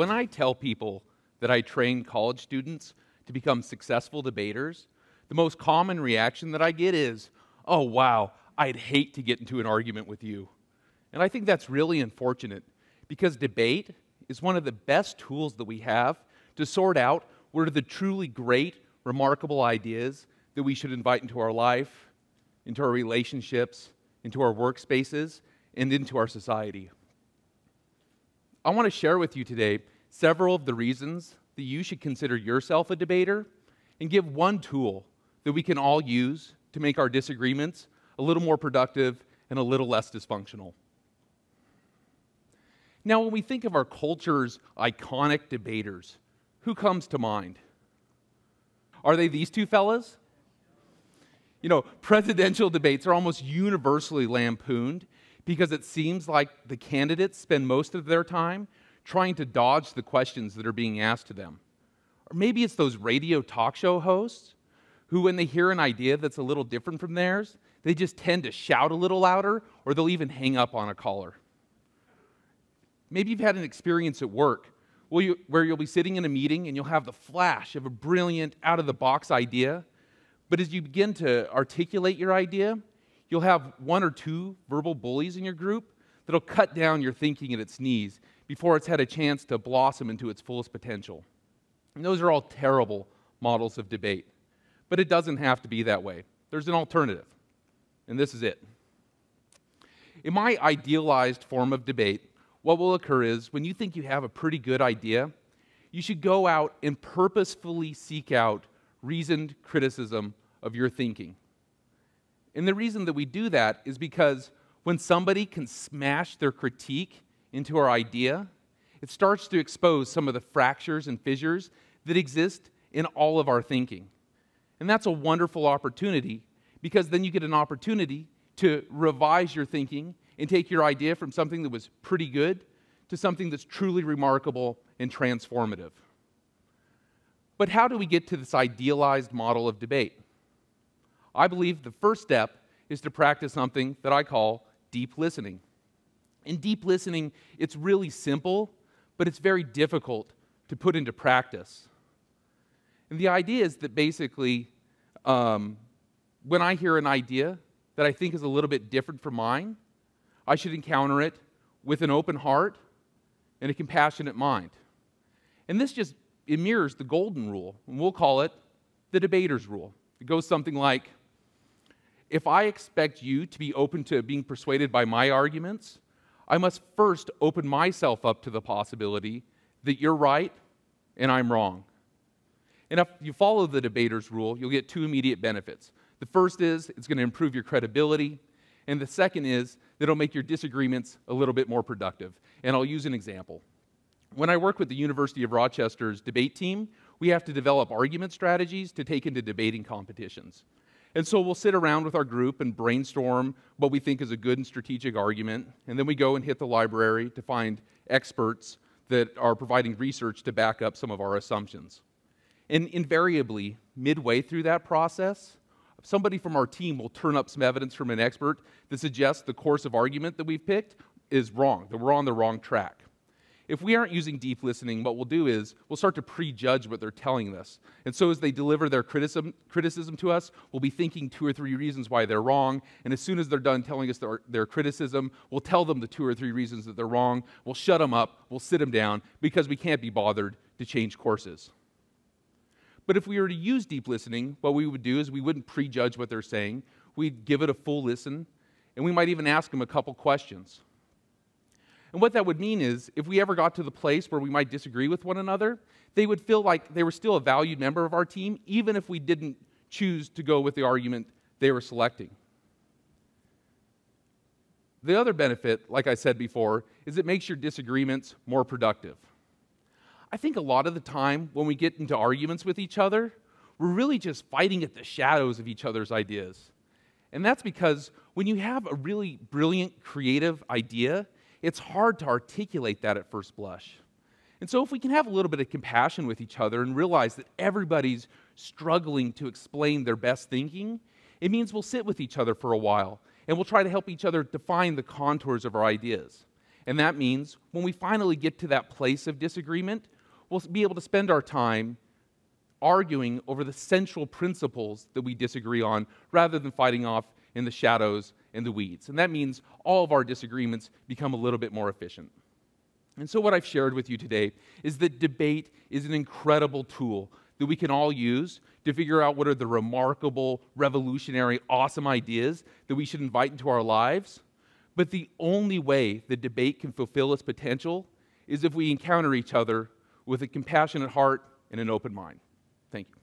When I tell people that I train college students to become successful debaters, the most common reaction that I get is, "Oh, wow, I'd hate to get into an argument with you." And I think that's really unfortunate because debate is one of the best tools that we have to sort out what are the truly great, remarkable ideas that we should invite into our life, into our relationships, into our workspaces, and into our society. I want to share with you today several of the reasons that you should consider yourself a debater and give one tool that we can all use to make our disagreements a little more productive and a little less dysfunctional. Now, when we think of our culture's iconic debaters, who comes to mind? Are they these two fellas? You know, presidential debates are almost universally lampooned because it seems like the candidates spend most of their time trying to dodge the questions that are being asked to them. Or maybe it's those radio talk show hosts who, when they hear an idea that's a little different from theirs, they just tend to shout a little louder, or they'll even hang up on a caller. Maybe you've had an experience at work where you'll be sitting in a meeting and you'll have the flash of a brilliant, out-of-the-box idea, but as you begin to articulate your idea, you'll have one or two verbal bullies in your group that'll cut down your thinking at its knees before it's had a chance to blossom into its fullest potential. And those are all terrible models of debate. But it doesn't have to be that way. There's an alternative, and this is it. In my idealized form of debate, what will occur is when you think you have a pretty good idea, you should go out and purposefully seek out reasoned criticism of your thinking. And the reason that we do that is because when somebody can smash their critique into our idea, it starts to expose some of the fractures and fissures that exist in all of our thinking. And that's a wonderful opportunity because then you get an opportunity to revise your thinking and take your idea from something that was pretty good to something that's truly remarkable and transformative. But how do we get to this idealized model of debate? I believe the first step is to practice something that I call deep listening. In deep listening, it's really simple, but it's very difficult to put into practice. And the idea is that basically, when I hear an idea that I think is a little bit different from mine, I should encounter it with an open heart and a compassionate mind. And this it mirrors the golden rule, and we'll call it the debater's rule. It goes something like, if I expect you to be open to being persuaded by my arguments, I must first open myself up to the possibility that you're right and I'm wrong. And if you follow the debater's rule, you'll get two immediate benefits. The first is it's going to improve your credibility, and the second is that it'll make your disagreements a little bit more productive. And I'll use an example. When I work with the University of Rochester's debate team, we have to develop argument strategies to take into debating competitions. And so we'll sit around with our group and brainstorm what we think is a good and strategic argument, and then we go and hit the library to find experts that are providing research to back up some of our assumptions. And invariably, midway through that process, somebody from our team will turn up some evidence from an expert that suggests the course of argument that we've picked is wrong, that we're on the wrong track. If we aren't using deep listening, what we'll do is we'll start to prejudge what they're telling us. And so as they deliver their criticism to us, we'll be thinking 2 or 3 reasons why they're wrong. And as soon as they're done telling us their criticism, we'll tell them the 2 or 3 reasons that they're wrong. We'll shut them up. We'll sit them down because we can't be bothered to change courses. But if we were to use deep listening, what we would do is we wouldn't prejudge what they're saying. We'd give it a full listen, and we might even ask them a couple questions. And what that would mean is, if we ever got to the place where we might disagree with one another, they would feel like they were still a valued member of our team, even if we didn't choose to go with the argument they were selecting. The other benefit, like I said before, is it makes your disagreements more productive. I think a lot of the time when we get into arguments with each other, we're really just fighting at the shadows of each other's ideas. And that's because when you have a really brilliant, creative idea, it's hard to articulate that at first blush. And so if we can have a little bit of compassion with each other and realize that everybody's struggling to explain their best thinking, it means we'll sit with each other for a while and we'll try to help each other define the contours of our ideas. And that means when we finally get to that place of disagreement, we'll be able to spend our time arguing over the central principles that we disagree on rather than fighting off in the shadows and the weeds. And that means all of our disagreements become a little bit more efficient. And so what I've shared with you today is that debate is an incredible tool that we can all use to figure out what are the remarkable, revolutionary, awesome ideas that we should invite into our lives. But the only way that debate can fulfill its potential is if we encounter each other with a compassionate heart and an open mind. Thank you.